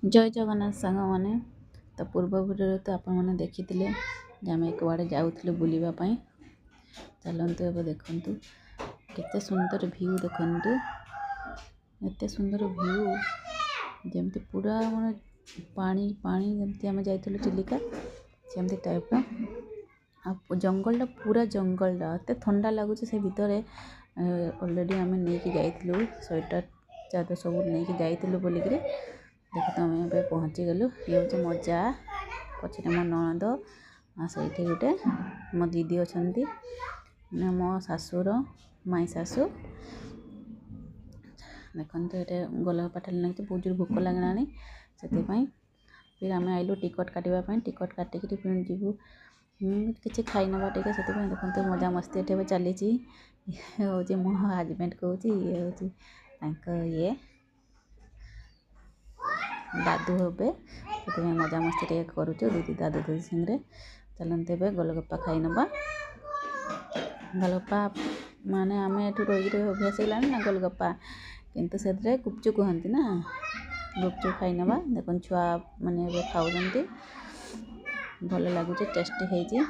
जय जगन्नाथ सांग मैंने तो पूर्व वीडियो तो आपण मैंने देखी आम कुआड़े जाऊँ बुलापी चलतु ए देखु केते सुंदर व्यू देखु एत सुंदर व्यू जमती पूरा मैं पानी पानी जमती आम जाइलु चिलिका सेमती टाइप जंगल पूरा जंगल एत ठंडा लगुच से भितर ऑलरेडी आम नहीं जाइलु स्वेटर चादर सब नहीं जाइलु बोलिकी देख तो आम पहुँची गलु ये हूँ मो जा पचर मो ननद से गोटे मो दीदी अच्छा मो शाशुर माई शाशु देखते ये गोलगप्पा ठाल लगे बहुत जोर भोक लगना से फिर आम आइलु टिकट काटापी टिकट काटिक जीवु किसी खाई ना टे से देखते मजा मस्ती ये चली हूँ मो हजबैंड कहूँ ये हूँ ये दादू हे से मजा मस्ती टे करुचु दीदी दादू दीदी संगे चलते ए गोलगप्पा खाई ना गोलगप्पा माने आम ये रही अभ्यास है गोलगप्पा किंतु से गुपचुप कहती ना गुपचुप खाई ना देख छुआ मैंने खाऊ भल लगुच टेस्टी है ये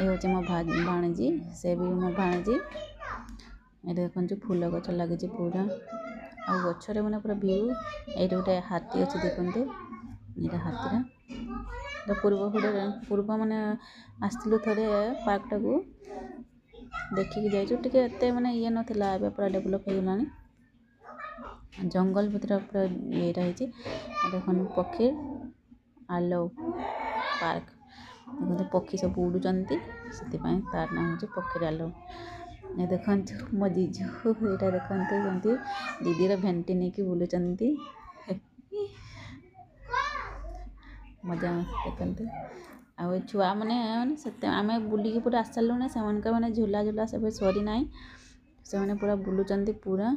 हूँ मो भाणीजी से भी मो भाणीजी ये देखु फूल गच लगी पूरा आ गचर मैंने पूरा व्यू ये गोटे हाथी अच्छे देखते ये हाथीरा तो पूर्व मैंने आसलु थे पार्क टाक देखिकी जाइए एत मैंने ये नाला ए पूरा डेभलप हो गलानी जंगल भीतर पूरा ये देख पक्षी आलो पार्क देखते पक्षी सब उड़ुंट से तार नाम हूँ पक्षी आलो ये देखु मो जीजू यहाँ देखते जमी दीदीर भेंटी नहीं कि बुलूं मजा देखते आ छुआ मैंने आम बुलिकी पूरा आस सारूँ से मैंने झूला झूला सब सरी ना से पूरा बुलूं पूरा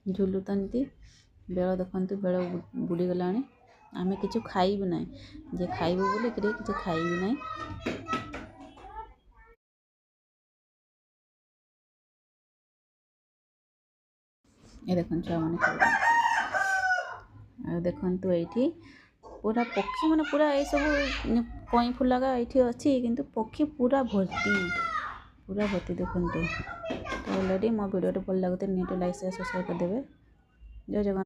झुलुंट बेल देखते बेल बुड़ी गला आम कि खाइबू ना जे खाइबू बोली कि खाइबू ना ये देखो छुआ मैंने देखु ये पूरा पक्षी मैंने पूरा ये सब कई फुलगा ये अच्छी किंतु पक्षी पूरा भर्ती देखु तो ऑलरेडी मो वीडियो भल लगे निश्चय लाइक शेयर सब्सक्राइब करदेवे। जय जगन्नाथ।